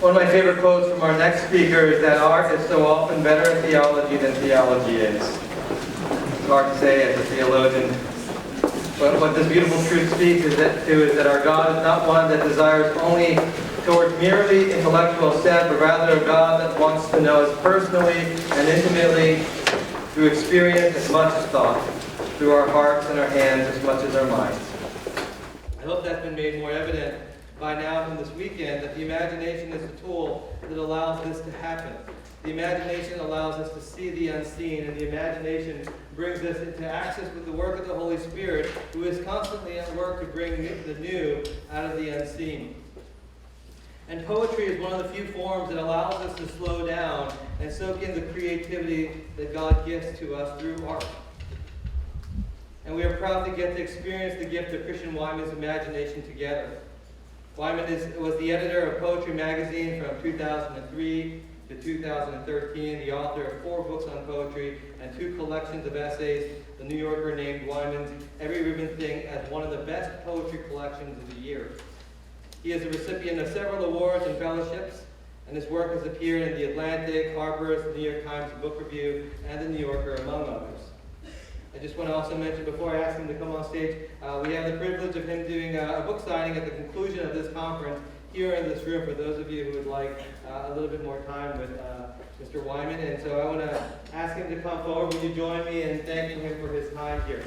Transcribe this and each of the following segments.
One of my favorite quotes from our next speaker is that art is so often better at theology than theology is. It's hard to say as a theologian. But what this beautiful truth speaks is that our God is not one that desires only towards merely intellectual assent, but rather a God that wants to know us personally and intimately through experience as much as thought, through our hearts and our hands as much as our minds. I hope that's been made more evident by now from this weekend that the imagination is a tool that allows this to happen. The imagination allows us to see the unseen, and the imagination brings us into access with the work of the Holy Spirit, who is constantly at work to bring the new out of the unseen. And poetry is one of the few forms that allows us to slow down and soak in the creativity that God gives to us through art. And we are proud to get to experience the gift of Christian Wiman's imagination together. Wiman was the editor of Poetry Magazine from 2003 to 2013, the author of 4 books on poetry and 2 collections of essays. The New Yorker named Wiman's Every Riven Thing as one of the best poetry collections of the year. He is a recipient of several awards and fellowships, and his work has appeared in The Atlantic, Harper's, the New York Times Book Review, and the New Yorker, among others. I just want to also mention, before I ask him to come on stage, we have the privilege of him doing a book signing at the conclusion of this conference here in this room for those of you who would like a little bit more time with Mr. Wiman. And so I want to ask him to come forward. Would you join me in thanking him for his time here?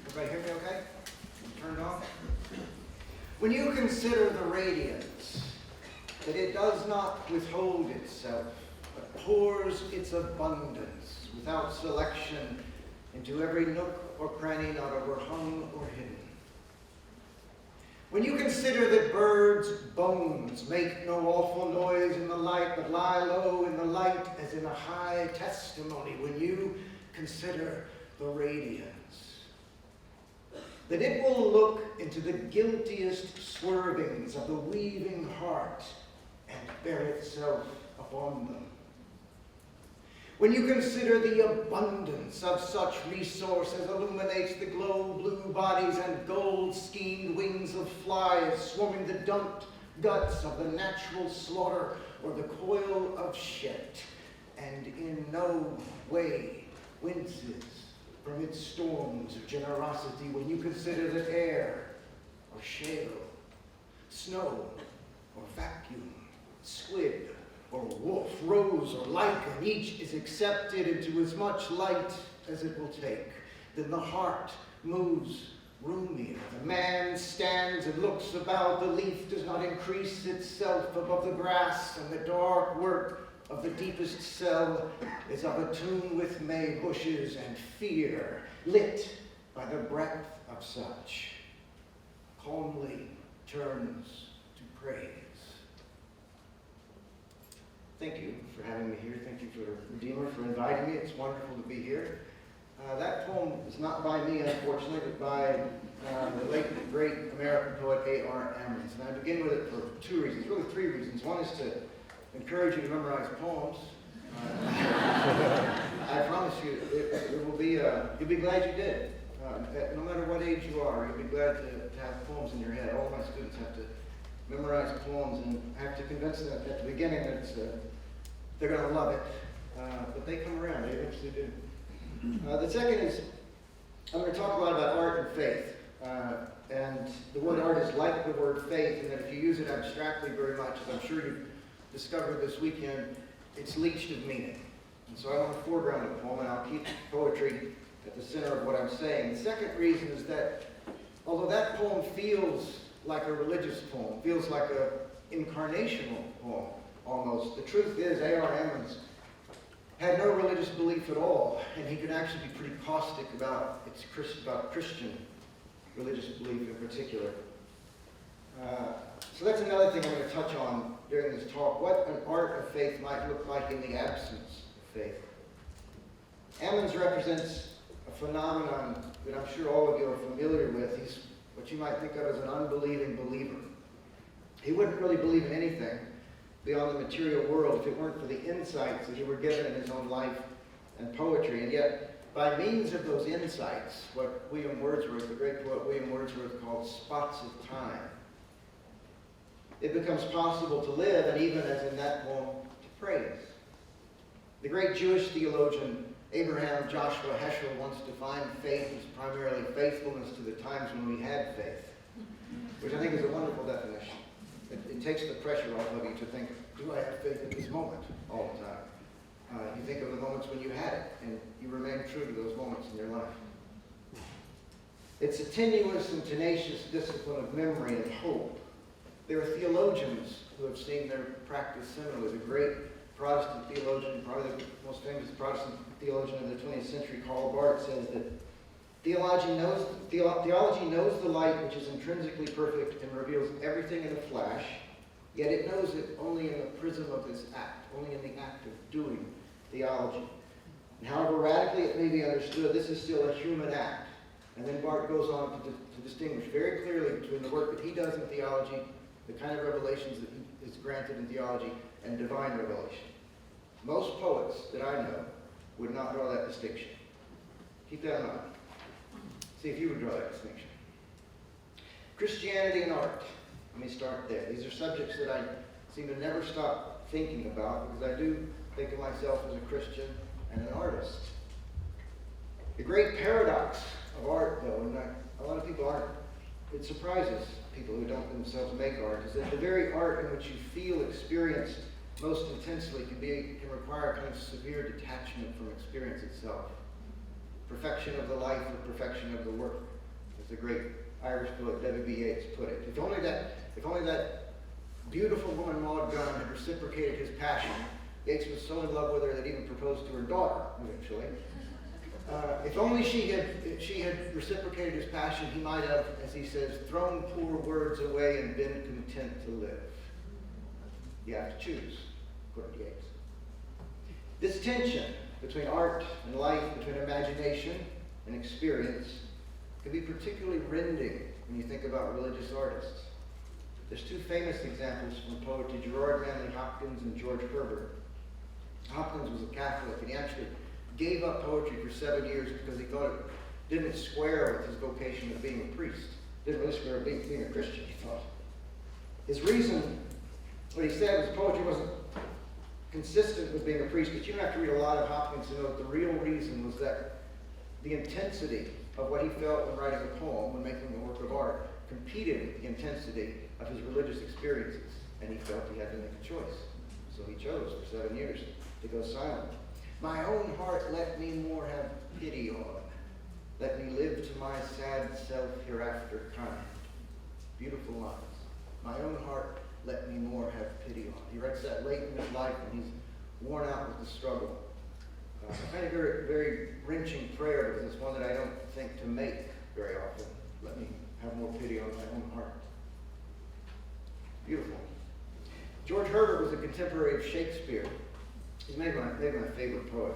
Everybody hear me okay? Turned on? When you consider the radiance, that it does not withhold itself, but pours its abundance without selection into every nook or cranny not overhung or hidden. When you consider that birds' bones make no awful noise in the light, but lie low in the light as in a high testimony, when you consider the radiance, that it will look into the guiltiest swervings of the weaving heart and bear itself upon them. When you consider the abundance of such resource as illuminates the glow blue bodies and gold-schemed wings of flies swarming the dumped guts of the natural slaughter or the coil of shit, and in no way winces from its storms of generosity, when you consider that air or shale, snow or vacuum, squid or wolf, rose or lichen, each is accepted into as much light as it will take, then the heart moves roomier. The man stands and looks about. The leaf does not increase itself above the grass, and the dark work of the deepest cell is of a tune with May bushes and fear, lit by the breath of such, calmly turns to praise. Thank you for having me here. Thank you for Redeemer for inviting me. It's wonderful to be here. That poem is not by me, unfortunately, but by the late, great American poet A.R. Ammons. And I begin with it for 2 reasons, really 3 reasons. One is to encourage you to memorize poems. I promise you, it will be, you'll be glad you did. No matter what age you are, you'll be glad to have poems in your head. All of my students have to memorize poems, and I have to convince them at the beginning that they're going to love it. But they come around, they eventually do. The second is, I'm going to talk a lot about art and faith. And the word art is like the word faith, and that if you use it abstractly very much, as I'm sure you've discovered this weekend, it's leached of meaning. And so I want to foreground the poem, and I'll keep poetry at the center of what I'm saying. The second reason is that although that poem feels like a religious poem, feels like an incarnational poem almost, the truth is A.R. Ammons had no religious belief at all, and he could actually be pretty caustic about Christian religious belief in particular. So that's another thing I'm going to touch on during this talk, what an art of faith might look like in the absence of faith. Ammons represents a phenomenon that I'm sure all of you are familiar with. He's what you might think of as an unbelieving believer. He wouldn't really believe in anything beyond the material world if it weren't for the insights that he were given in his own life and poetry. And yet, by means of those insights, what William Wordsworth, the great poet William Wordsworth, called spots of time, it becomes possible to live, and even as in that poem, to praise. The great Jewish theologian Abraham Joshua Heschel once defined faith as primarily faithfulness to the times when we had faith, which I think is a wonderful definition. It takes the pressure off of you to think, do I have faith at this moment all the time? You think of the moments when you had it, and you remain true to those moments in your life. It's a tenuous and tenacious discipline of memory and hope. There are theologians who have seen their practice similarly. The great Protestant theologian, probably the most famous Protestant theologian of the 20th century, Karl Barth, says that theology knows the light which is intrinsically perfect and reveals everything in a flash, yet it knows it only in the prism of this act, only in the act of doing theology. And however radically it may be understood, this is still a human act. And then Barth goes on to distinguish very clearly between the work that he does in theology, the kind of revelations that he is granted in theology, and divine revelation. Most poets that I know would not draw that distinction. Keep that in mind. See if you would draw that distinction. Christianity and art. Let me start there. These are subjects that I seem to never stop thinking about because I do think of myself as a Christian and an artist. The great paradox of art, though, and a lot of people aren't, it surprises people who don't themselves make art, is that the very art in which you feel experience most intensely can require a kind of severe detachment from experience itself. Perfection of the life or perfection of the work, as the great Irish poet W.B. Yeats put it. If only that beautiful woman Maud Gonne had reciprocated his passion. Yeats was so in love with her that he even proposed to her daughter eventually. If only she had reciprocated his passion, he might have, as he says, thrown poor words away and been content to live. You have to choose, according to Yeats. This tension between art and life, between imagination and experience, can be particularly rending when you think about religious artists. There's two famous examples from poetry, Gerard Manley Hopkins and George Herbert. Hopkins was a Catholic, and he actually gave up poetry for 7 years because he thought it didn't square with his vocation of being a priest. Didn't really square with being a Christian, he thought. His reason, what he said was poetry wasn't consistent with being a priest, but you don't have to read a lot of Hopkins to know that the real reason was that the intensity of what he felt when writing a poem, when making a work of art, competed with the intensity of his religious experiences, and he felt he had to make a choice. So he chose for 7 years to go silent. My own heart let me more have pity on. Let me live to my sad self hereafter kind. Beautiful lines. My own heart let me more have pity on. He writes that late in his life when he's worn out with the struggle. I find it a very, very wrenching prayer because it's one that I don't think to make very often. Let me have more pity on my own heart. Beautiful. George Herbert was a contemporary of Shakespeare. He's maybe my favorite poet.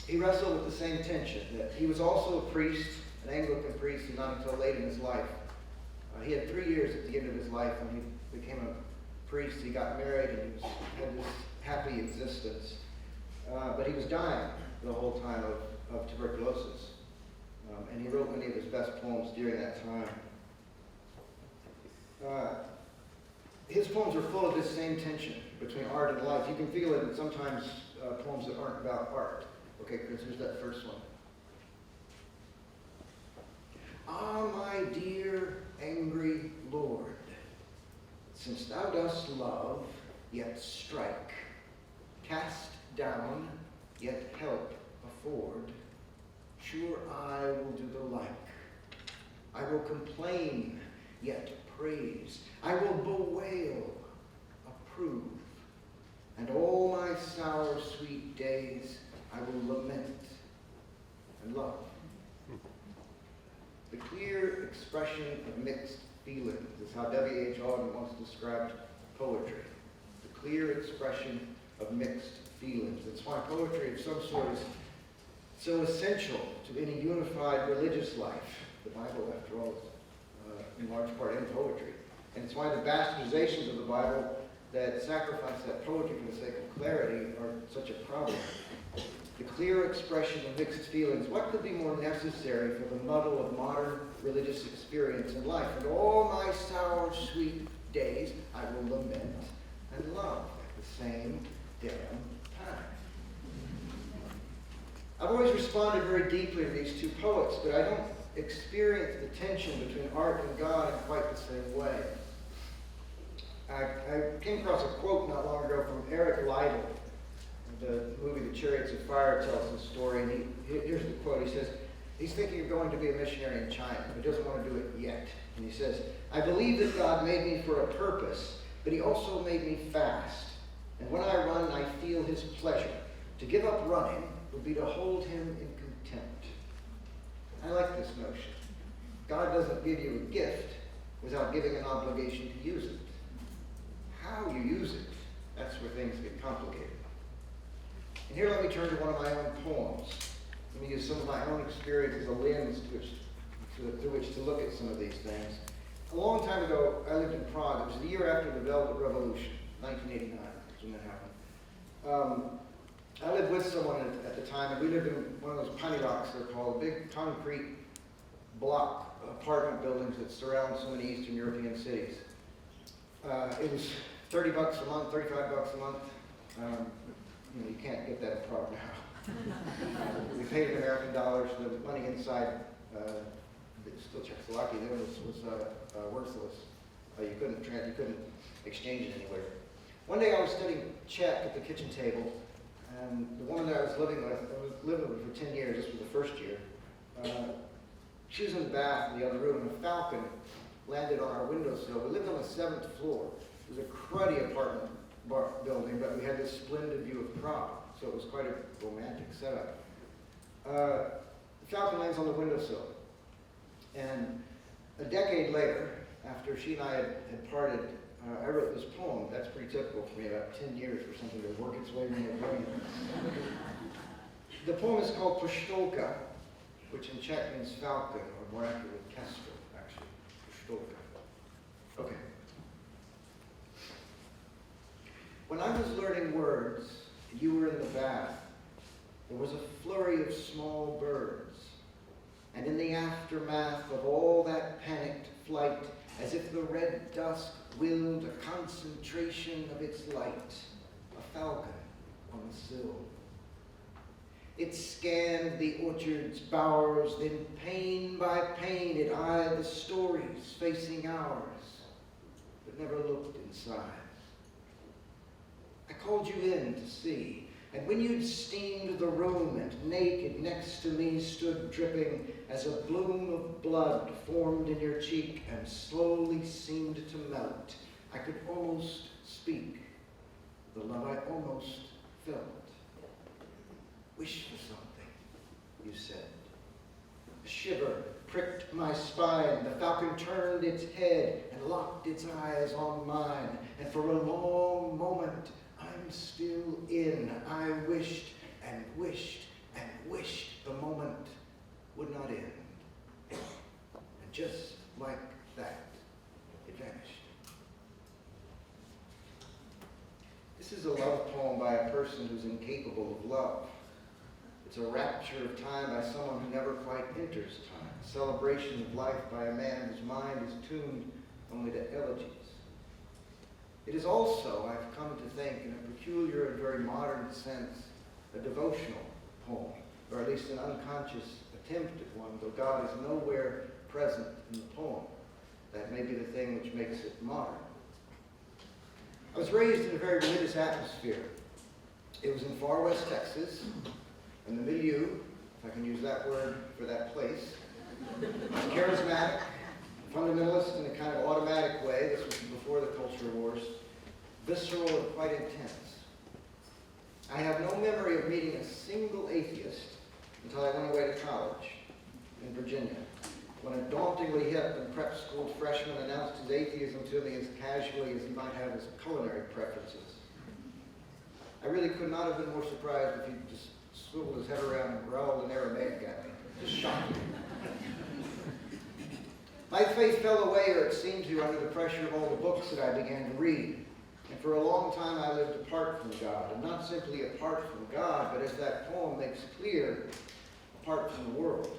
He wrestled with the same tension, that he was also a priest, an Anglican priest, and not until late in his life. He had 3 years at the end of his life when he became a priest. He got married and he had this happy existence. But he was dying the whole time of tuberculosis. And he wrote many of his best poems during that time. His poems are full of this same tension between art and life. You can feel it in sometimes poems that aren't about art. Okay, Chris, here's that first one. Ah, my dear angry Lord, since thou dost love, yet strike, cast down, yet help afford, sure I will do the like. I will complain, yet praise. I will bewail, approve. And all my sour, sweet days I will lament and love. The clear expression of mixed feelings is how W.H. Auden once described poetry. The clear expression of mixed feelings. That's why poetry of some sort is so essential to any unified religious life. The Bible, after all, is in large part in poetry. And it's why the bastardizations of the Bible that sacrifice that poetry for the sake of clarity are such a problem. The clear expression of mixed feelings. What could be more necessary for the muddle of modern religious experience in life? And all my sour, sweet days I will lament and love at the same damn time. I've always responded very deeply to these two poets, but I don't experience the tension between art and God in quite the same way. I came across a quote not long ago from Eric Liddell. The movie The Chariots of Fire tells the story, and here's the quote. He says, he's thinking of going to be a missionary in China, but he doesn't want to do it yet. And he says, I believe that God made me for a purpose, but he also made me fast. And when I run, I feel his pleasure. To give up running would be to hold him in contempt. I like this notion. God doesn't give you a gift without giving an obligation to use it. How you use it, that's where things get complicated. And here let me turn to one of my own poems. Let me use some of my own experience as a lens through which to look at some of these things. A long time ago, I lived in Prague. It was the year after the Velvet Revolution, 1989, is when that happened. I lived with someone at the time, and we lived in one of those panelaks, they're called, big concrete block apartment buildings that surround so many Eastern European cities. It was $30 a month, $35 a month. You can't get that in Prague now. We paid in American dollars. The money inside, still Czechoslovakia, there was worthless. You couldn't exchange it anywhere. One day I was studying Czech at the kitchen table, and the woman that I was living with for 10 years. This was the first year. She was in the bath in the other room, and a falcon landed on our windowsill. We lived on the 7th floor. It was a cruddy apartment building, but we had this splendid view of Prague, so it was quite a romantic setup. The falcon lands on the windowsill, and a decade later, after she and I had parted, I wrote this poem. That's pretty typical for me, about 10 years for something to work its way in my brain. The poem is called Puštolka, which in Czech means falcon, or more accurately, kestrel, actually. Puštolka. Okay. When I was learning words, you were in the bath. There was a flurry of small birds. And in the aftermath of all that panicked flight, as if the red dusk willed a concentration of its light, a falcon on the sill. It scanned the orchard's bowers, then pane by pane it eyed the stories facing ours, but never looked inside. I called you in to see, and when you'd steamed the room and naked next to me stood dripping as a bloom of blood formed in your cheek and slowly seemed to melt, I could almost speak the love I almost felt. Wish for something, you said. A shiver pricked my spine. The falcon turned its head and locked its eyes on mine, and for a long moment I'm still in. I wished and wished and wished the moment would not end. And just like that, it vanished. This is a love poem by a person who's incapable of love. It's a rapture of time by someone who never quite enters time. A celebration of life by a man whose mind is tuned only to elegies. It is also, I've come to think, in a peculiar and very modern sense, a devotional poem, or at least an unconscious attempt at one, though God is nowhere present in the poem. That may be the thing which makes it modern. I was raised in a very religious atmosphere. It was in far west Texas, and the milieu, if I can use that word for that place, was charismatic, fundamentalist in a kind of automatic way. This was before the culture wars. Visceral and quite intense. I have no memory of meeting a single atheist until I went away to college in Virginia, when a dauntingly hip and prep school freshman announced his atheism to me as casually as he might have his culinary preferences. I really could not have been more surprised if he just swiveled his head around and growled in Aramaic at me. Just shocking. My faith fell away, or it seemed to, under the pressure of all the books that I began to read. And for a long time I lived apart from God, and not simply apart from God, but as that poem makes clear, apart from the world.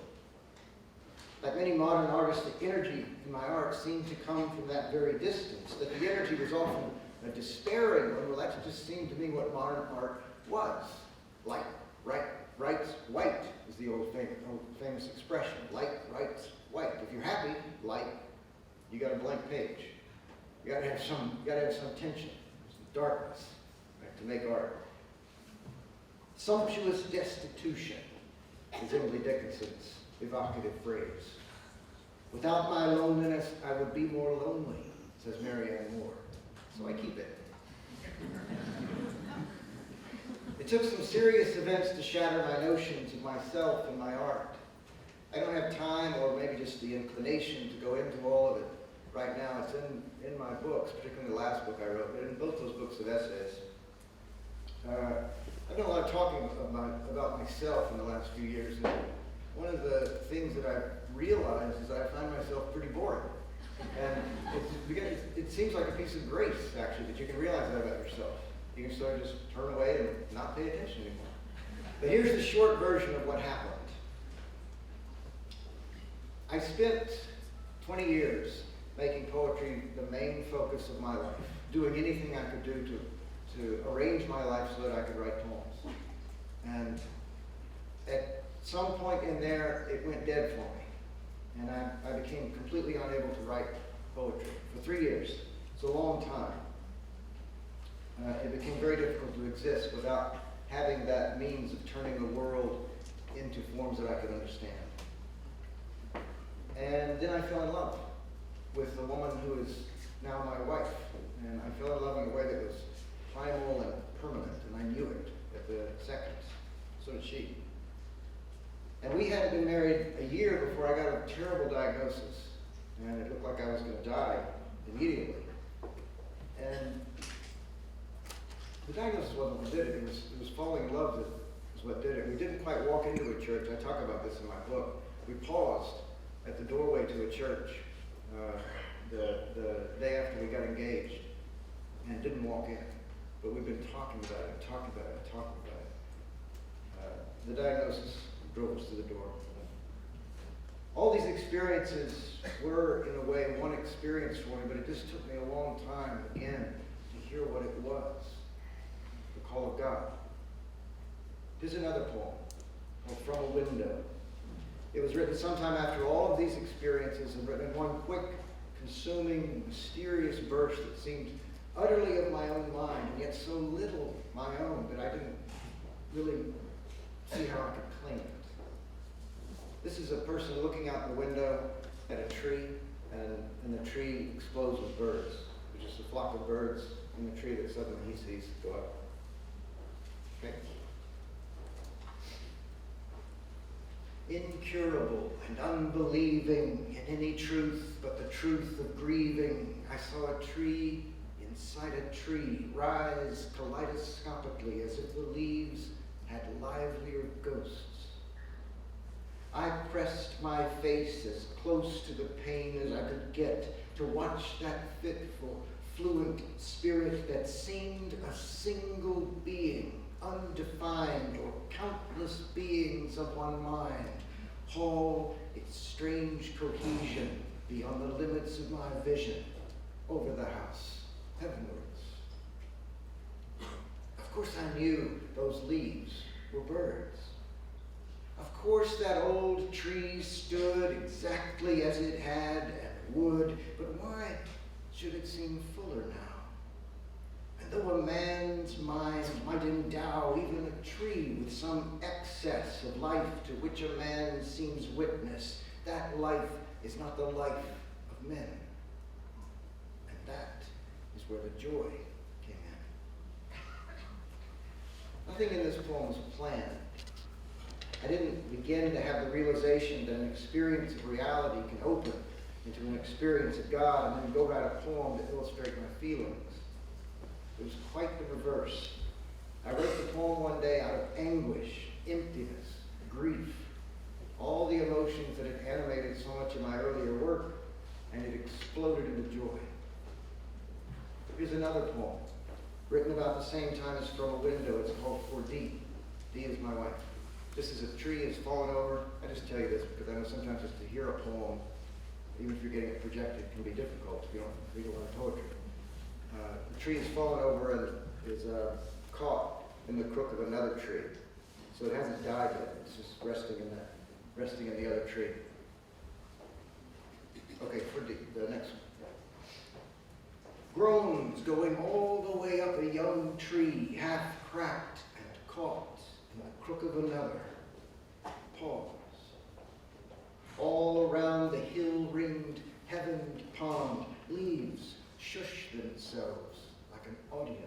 Like many modern artists, the energy in my art seemed to come from that very distance, that the energy was often a despairing one. Well, that just seemed to me what modern art was. Light, writes white is the old famous expression. Light writes white. If you're happy, light, you got a blank page. You gotta have some tension, some darkness, right, to make art. Sumptuous destitution is Emily Dickinson's evocative phrase. Without my loneliness, I would be more lonely, says Marianne Moore. So I keep it. It took some serious events to shatter my notions of myself and my art. I don't have time, or maybe just the inclination, to go into all of it right now. It's in my books, particularly the last book I wrote, but in both those books of essays. I've done a lot of talking about myself in the last few years, and one of the things that I've realized is that I find myself pretty boring. And it seems like a piece of grace, actually, that you can realize that about yourself. You can sort of just turn away and not pay attention anymore. But here's the short version of what happened. I spent 20 years making poetry the main focus of my life, doing anything I could do to arrange my life so that I could write poems. And at some point in there, it went dead for me. And I became completely unable to write poetry for 3 years. It's a long time. It became very difficult to exist without having that means of turning the world into forms that I could understand. And then I fell in love with the woman who is now my wife. And I fell in love in a way that was primal and permanent, and I knew it at the second. So did she. And we hadn't been married a year before I got a terrible diagnosis. And it looked like I was going to die immediately. And the diagnosis wasn't what did it. It was falling in love that was what did it. We didn't quite walk into a church. I talk about this in my book. We paused at the doorway to a church the day after we got engaged and didn't walk in. But we've been talking about it. The diagnosis drove us to the door. All these experiences were, in a way, one experience for me, but it just took me a long time, again, to hear what it was. The Call of God. Here's another poem called From a Window. It was written sometime after all of these experiences and written in one quick, consuming, mysterious burst that seemed utterly of my own mind, and yet so little my own that I didn't really see how I could claim it. This is a person looking out the window at a tree, and the tree explodes with birds. There's just a flock of birds in the tree that suddenly he sees go up. Okay? Incurable and unbelieving in any truth but the truth of grieving, I saw a tree inside a tree rise kaleidoscopically as if the leaves had livelier ghosts. I pressed my face as close to the pain as I could get to watch that fitful, fluent spirit that seemed a single being, undefined or countless beings of one mind, haul its strange cohesion beyond the limits of my vision over the house, heavenwards. Of course I knew those leaves were birds. Of course that old tree stood exactly as it had and would, but why should it seem fuller now? And though a man's mind might endow even a tree with some excess of life to which a man seems witness, that life is not the life of men. And that is where the joy came in. Nothing in this poem was planned. I didn't begin to have the realization that an experience of reality can open into an experience of God and then go write a poem to illustrate my feelings. It was quite the reverse. I wrote the poem one day out of anguish, emptiness, grief, all the emotions that had animated so much of my earlier work and it exploded into joy. Here's another poem, written about the same time as From a Window. It's called For D. D is my wife. Just as a tree has fallen over, I just tell you this because I know sometimes just to hear a poem, even if you're getting it projected, can be difficult if you don't read a lot of poetry. The tree has fallen over and is caught in the crook of another tree. So it hasn't died yet. It's just resting in the other tree. Okay, for D, the next one. Groans going all the way up a young tree, half cracked and caught in the crook of another. Pause. All around the hill-ringed, heavened pond, leaves shush themselves like an audience.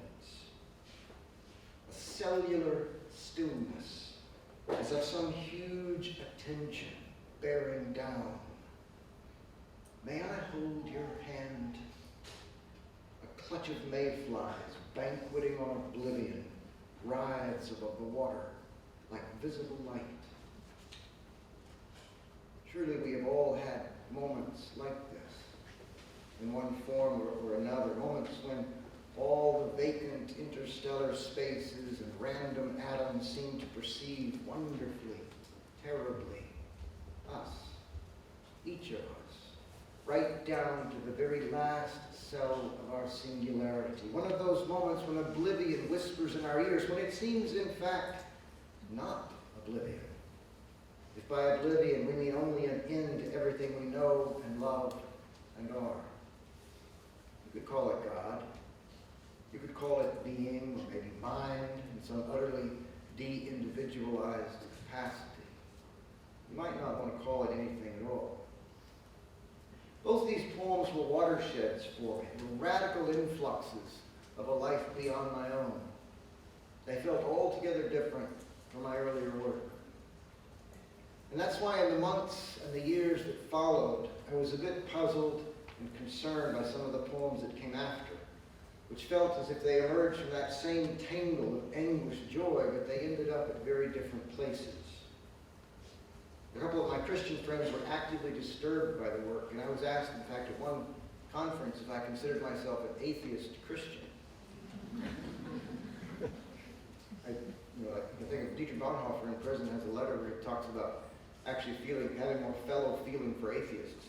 A cellular stillness, as of some huge attention bearing down. May I hold your hand? A clutch of mayflies banqueting on oblivion rides above the water like visible light. Surely we have all had moments like this, in one form or another, moments when all the vacant interstellar spaces and random atoms seem to perceive wonderfully, terribly, us, each of us, right down to the very last cell of our singularity. One of those moments when oblivion whispers in our ears, when it seems, in fact, not oblivion. If by oblivion we mean only an end to everything we know and love and are. You could call it God. You could call it being, or maybe mind, in some utterly de-individualized capacity. You might not want to call it anything at all. Both these poems were watersheds for me, were radical influxes of a life beyond my own. They felt altogether different from my earlier work. And that's why in the months and the years that followed, I was a bit puzzled and concerned by some of the poems that came after, which felt as if they emerged from that same tangle of anguished joy, but they ended up at very different places. A couple of my Christian friends were actively disturbed by the work, and I was asked, in fact, at one conference if I considered myself an atheist Christian. I think of Dietrich Bonhoeffer in prison has a letter where he talks about actually having more fellow feeling for atheists.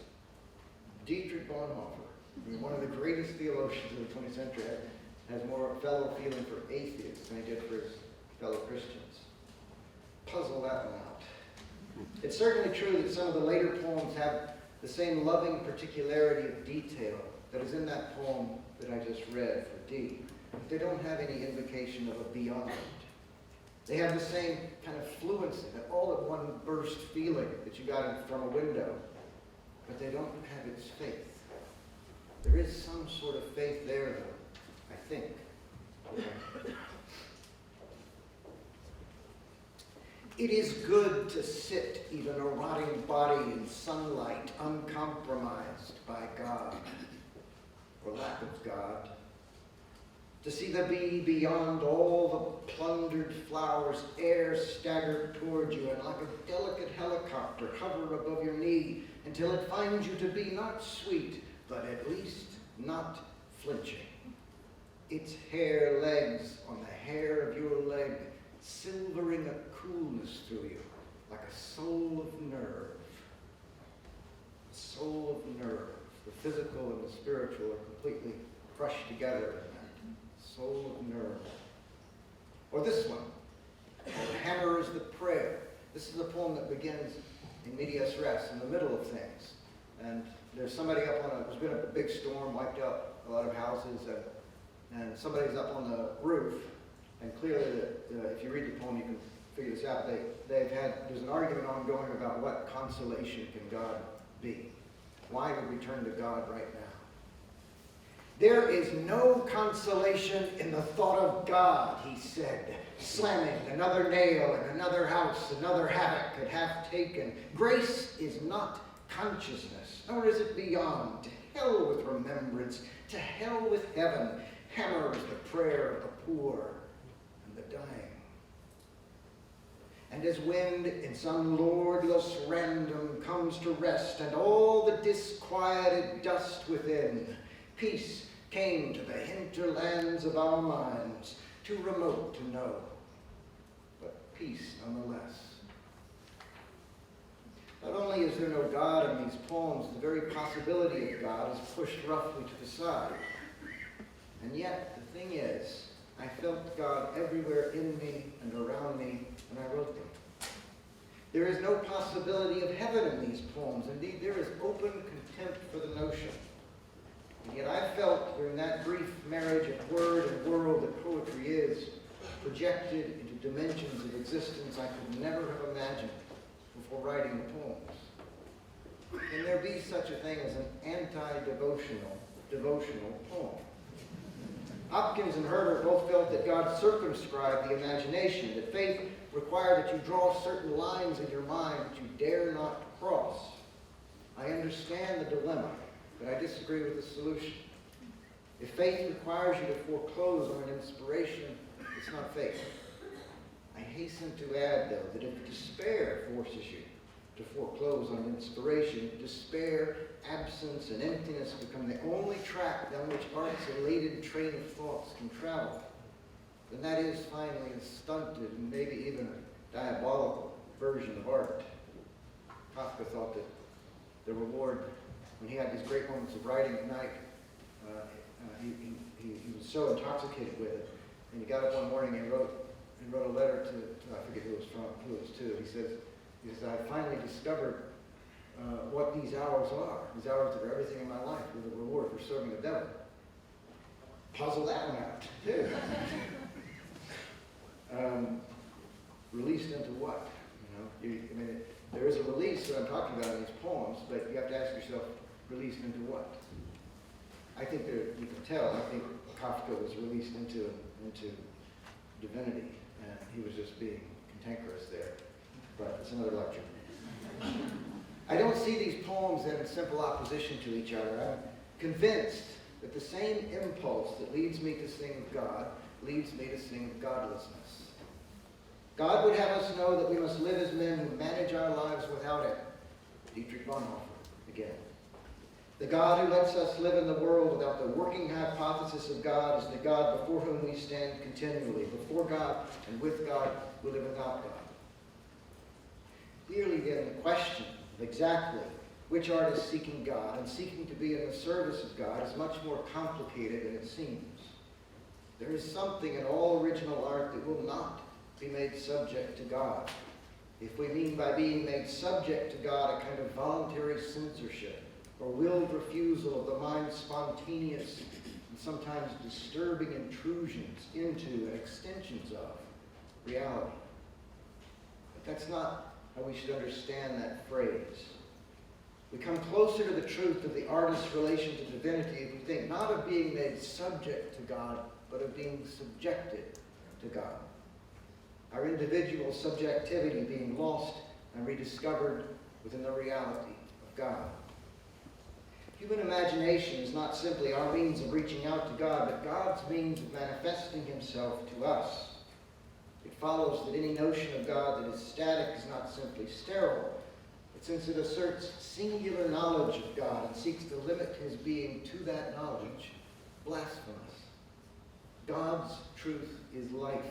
Dietrich Bonhoeffer, one of the greatest theologians of the 20th century, has more fellow feeling for atheists than he did for his fellow Christians. Puzzle that one out. It's certainly true that some of the later poems have the same loving particularity of detail that is in that poem that I just read for D. But they don't have any indication of a beyond. They have the same kind of fluency, that all-at-one burst feeling that you got from a window, but they don't have its faith. There is some sort of faith there, though, I think. It is good to sit, even a rotting body in sunlight, uncompromised by God, or lack of God. To see the bee beyond all the plundered flowers, air staggered toward you, and like a delicate helicopter hover above your knee until it finds you to be not sweet, but at least not flinching. Its hair legs on the hair of your leg, silvering a coolness through you, like a soul of nerve. A soul of nerve. The physical and the spiritual are completely crushed together in that. Soul of nerve. Or this one, called Hammer is the Prayer. This is a poem that begins in medias res, in the middle of things. And there's somebody up on there's been a big storm, wiped out a lot of houses, and somebody's up on the roof. And clearly, if you read the poem, you can figure this out. There's an argument ongoing about what consolation can God be. Why would we turn to God right now? There is no consolation in the thought of God, he said, slamming another nail in another house, another havoc had half taken. Grace is not consciousness, nor is it beyond. To hell with remembrance, to hell with heaven. Hammer is the prayer of the poor and the dying. And as wind in some lordless random comes to rest, and all the disquieted dust within, peace came to the hinterlands of our minds, too remote to know, but peace nonetheless. Not only is there no God in these poems, the very possibility of God is pushed roughly to the side. And yet, the thing is, I felt God everywhere in me and around me when I wrote them. There is no possibility of heaven in these poems. Indeed, there is open contempt for the notion. And yet I felt during that brief marriage of word and world that poetry is, projected into dimensions of existence I could never have imagined before writing the poems. Can there be such a thing as an anti-devotional poem? Hopkins and Harper both felt that God circumscribed the imagination, that faith required that you draw certain lines in your mind that you dare not cross. I understand the dilemma, but I disagree with the solution. If faith requires you to foreclose on an inspiration, it's not faith. I hasten to add, though, that if despair forces you to foreclose on inspiration, despair, absence, and emptiness become the only track down which art's elated train of thoughts can travel, then that is finally a stunted and maybe even a diabolical version of art. Kafka thought that the reward, when he had these great moments of writing at night, he was so intoxicated with it, and he got up one morning and wrote a letter to I forget who it was from, who it was to. He says, I finally discovered what these hours are. These hours that are everything in my life with a reward for serving the devil. Puzzle that one out, too. Released into what? There is a release that I'm talking about in these poems, but you have to ask yourself, released into what? I think you can tell. I think Kafka was released into divinity, and he was just being cantankerous there. But it's another lecture. I don't see these poems in simple opposition to each other. I'm convinced that the same impulse that leads me to sing of God leads me to sing of godlessness. God would have us know that we must live as men who manage our lives without it. Dietrich Bonhoeffer, again. The God who lets us live in the world without the working hypothesis of God is the God before whom we stand continually. Before God and with God, we live without God. Clearly, then, the question of exactly which art is seeking God and seeking to be in the service of God is much more complicated than it seems. There is something in all original art that will not be made subject to God. If we mean by being made subject to God a kind of voluntary censorship or willed refusal of the mind's spontaneous and sometimes disturbing intrusions into and extensions of reality. But that's not how we should understand that phrase. We come closer to the truth of the artist's relation to divinity if we think not of being made subject to God, but of being subjected to God. Our individual subjectivity being lost and rediscovered within the reality of God. Human imagination is not simply our means of reaching out to God, but God's means of manifesting himself to us. It follows that any notion of God that is static is not simply sterile, but since it asserts singular knowledge of God and seeks to limit his being to that knowledge, blasphemous. God's truth is life,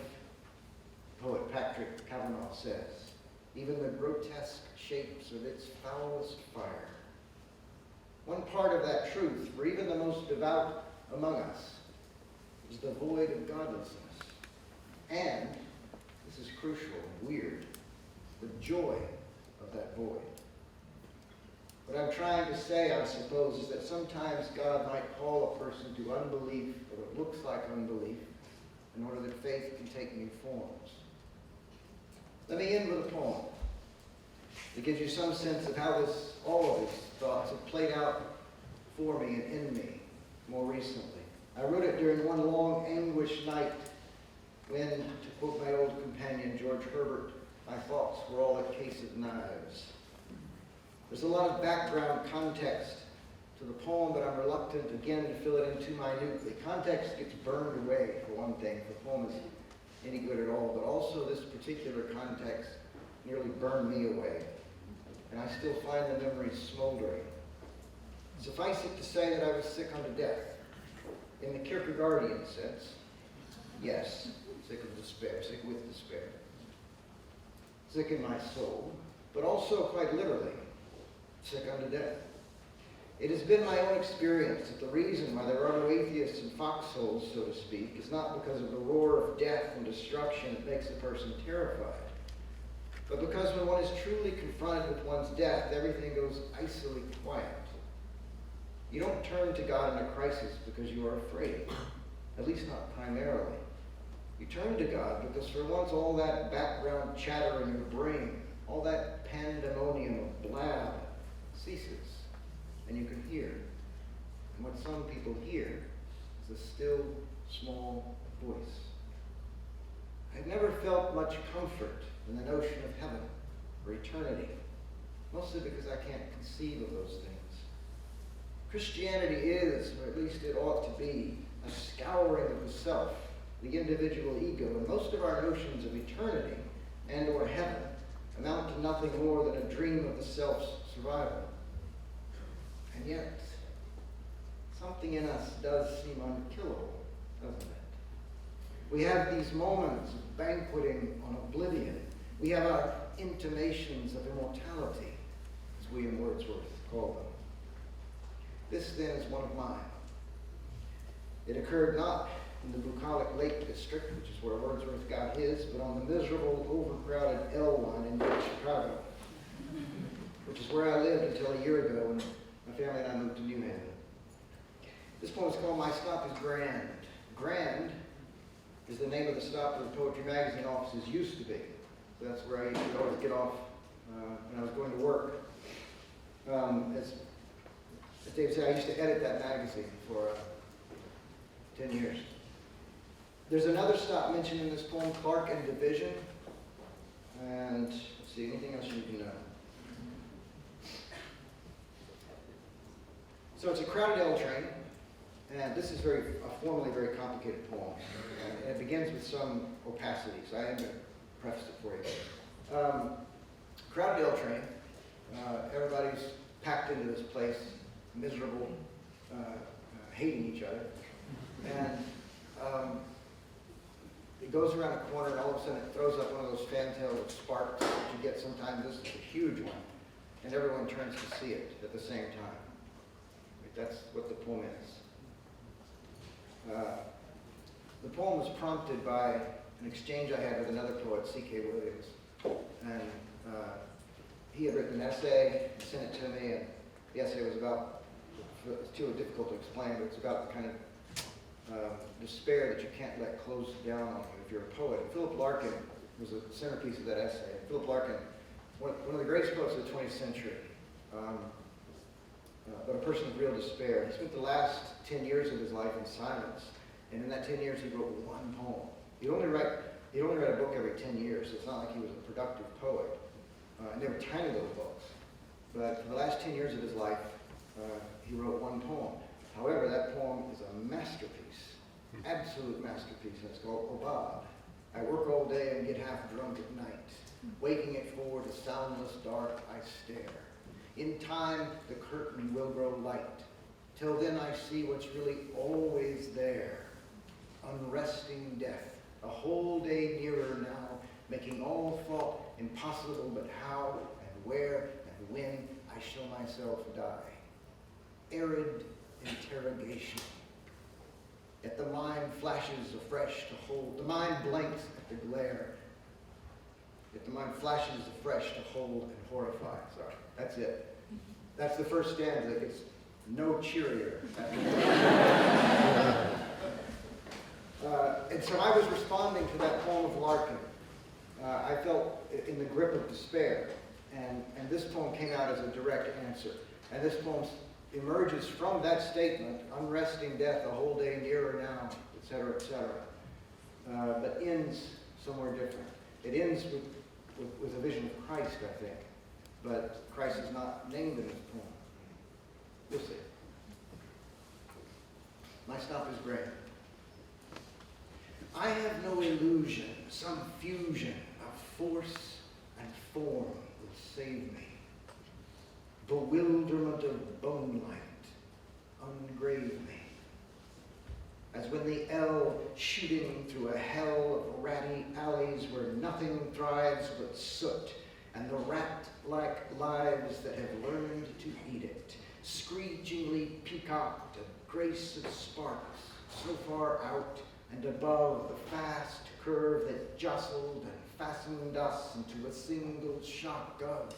poet Patrick Kavanagh says. Even the grotesque shapes of its foulest fire. One part of that truth, for even the most devout among us, is the void of godlessness. And, this is crucial and weird, the joy of that void. What I'm trying to say, I suppose, is that sometimes God might call a person to unbelief, or what looks like unbelief, in order that faith can take new forms. Let me end with a poem that gives you some sense of how all of these thoughts have played out for me and in me more recently. I wrote it during one long anguished night when, to quote my old companion George Herbert, my thoughts were all a case of knives. There's a lot of background context to the poem, but I'm reluctant again to fill it in too minutely. Context gets burned away, for one thing, if the poem is any good at all, but also this particular context nearly burned me away, and I still find the memories smoldering. Suffice it to say that I was sick unto death. In the Kierkegaardian sense, yes, sick of despair, sick with despair. Sick in my soul, but also quite literally, sick unto death. It has been my own experience that the reason why there are no atheists in foxholes, so to speak, is not because of the roar of death and destruction that makes a person terrified, but because when one is truly confronted with one's death, everything goes icily quiet. You don't turn to God in a crisis because you are afraid, at least not primarily. You turn to God because for once all that background chatter in your brain, all that pandemonium of blab ceases, and you can hear. And what some people hear is a still, small voice. I've never felt much comfort in the notion of heaven or eternity, mostly because I can't conceive of those things. Christianity is, or at least it ought to be, a scouring of the self, the individual ego, and most of our notions of eternity and or heaven amount to nothing more than a dream of the self's survival. And yet, something in us does seem unkillable, doesn't it? We have these moments of banqueting on oblivion. We have our intimations of immortality, as William Wordsworth called them. This, then, is one of mine. It occurred not in the bucolic Lake District, which is where Wordsworth got his, but on the miserable, overcrowded L line in Lake Chicago, which is where I lived until a year ago when my family and I moved to New Haven. This poem is called My Stop is Grand. Grand is the name of the stop where the Poetry Magazine offices used to be. So that's where I used to always get off when I was going to work. As Dave said, I used to edit that magazine for 10 years. There's another stop mentioned in this poem, Clark and Division. And let's see, anything else you can know? So it's a crowded L train, and this is formally a very complicated poem. And it begins with some opacity, so I am going to preface it for you. Crowded L train, everybody's packed into this place, miserable, hating each other. And it goes around a corner, and all of a sudden it throws up one of those fantails of sparks that you get sometimes. This is a huge one. And everyone turns to see it at the same time. That's what the poem is. The poem was prompted by an exchange I had with another poet, C.K. Williams. And he had written an essay, and sent it to me, and the essay was about, it's too difficult to explain, but it's about the kind of despair that you can't let close down on you if you're a poet. And Philip Larkin was the centerpiece of that essay. And Philip Larkin, one of the greatest poets of the 20th century, but a person of real despair. He spent the last 10 years of his life in silence, and in that 10 years he wrote one poem. He'd only write a book every 10 years, so it's not like he was a productive poet. And they were tiny little books. But for the last 10 years of his life, he wrote one poem. However, that poem is a masterpiece, absolute masterpiece, and it's called Obad. I work all day and get half drunk at night. Waking it forward, a soundless dark, I stare. In time, the curtain will grow light. Till then, I see what's really always there. Unresting death, a whole day nearer now, making all thought impossible, but how and where and when I shall myself die. Arid interrogation. Yet the mind flashes afresh to hold. The mind blinks at the glare. Yet the mind flashes afresh to hold and horrify. Sorry, that's it. That's the first stanza. It gets no cheerier. And so I was responding to that poem of Larkin. I felt in the grip of despair. And this poem came out as a direct answer. And this poem emerges from that statement, unresting death, a whole day nearer now, etc., etc., but ends somewhere different. It ends with a vision of Christ, I think, but Christ is not named in this poem. We'll see. My stop is grand. I have no illusion, some fusion of force and form will save me. Bewilderment of bone light, ungrave me. As when the L shooting through a hell of ratty alleys where nothing thrives but soot, and the rat-like lives that have learned to eat it, screechingly peacocked at grace of sparks, so far out and above the fast curve that jostled and fastened us into a single shock of,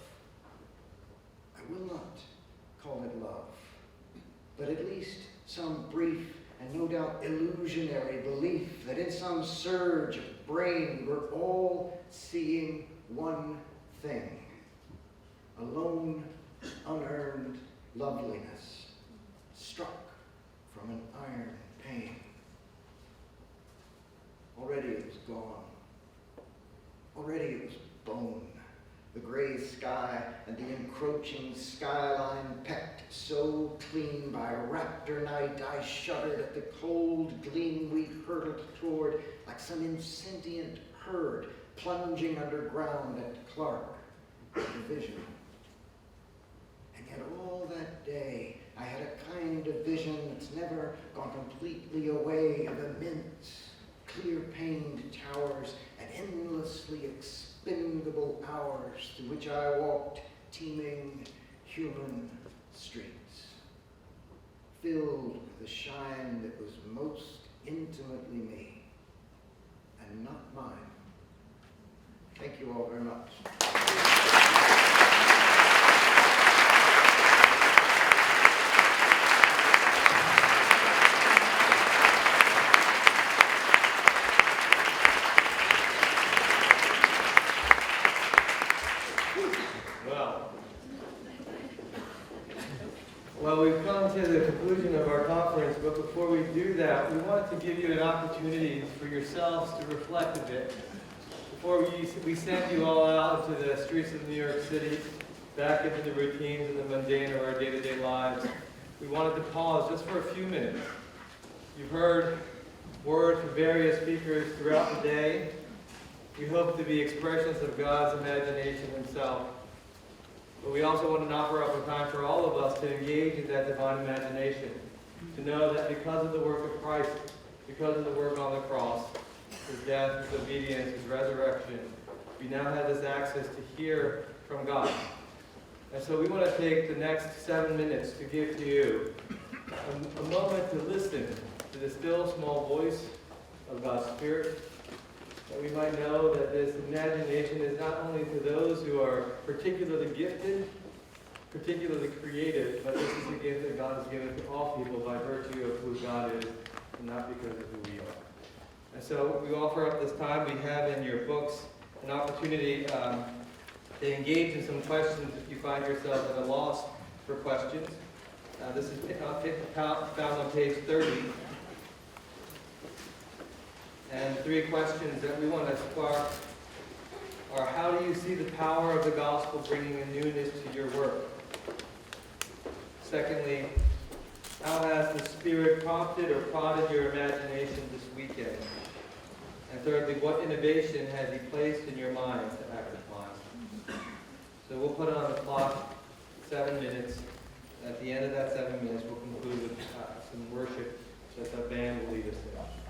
I will not call it love, but at least some brief and no doubt illusionary belief that in some surge of brain we're all seeing one thing, a lone, unearned loveliness struck from an iron pain. Already it was gone. Already it was bone. The gray sky and the encroaching skyline pecked so clean by raptor night, I shuddered at the cold gleam we hurtled toward like some insentient herd plunging underground at Clark, the vision. And yet all that day, I had a kind of vision that's never gone completely away of immense, clear-paned towers and endlessly expendable hours through which I walked teeming human streets, filled with the shine that was most intimately me and not mine. Thank you all very much. Well, we've come to the conclusion of our conference, but before we do that, we wanted to give you an opportunity for yourselves to reflect a bit. Before we send you all out into the streets of New York City, back into the routines and the mundane of our day-to-day lives, we wanted to pause just for a few minutes. You've heard words from various speakers throughout the day. We hope to be expressions of God's imagination himself. But we also want to offer up a time for all of us to engage in that divine imagination, to know that because of the work of Christ, because of the work on the cross, his death, his obedience, his resurrection, we now have this access to hear from God. And so we want to take the next 7 minutes to give to you a moment to listen to the still small voice of God's Spirit, that we might know that this imagination is not only to those who are particularly gifted, particularly creative, but this is a gift that God has given to all people by virtue of who God is, and not because of who we are. And so we offer up this time. We have in your books an opportunity to engage in some questions if you find yourself at a loss for questions. This is found on page 30. And 3 questions that we want to spark are: how do you see the power of the gospel bringing a newness to your work? Secondly, how has the Spirit prompted or prodded your imagination this weekend? And thirdly, what innovation has he placed in your mind to act upon? So we'll put on the clock 7 minutes. At the end of that 7 minutes, we'll conclude with some worship that the band will lead us in.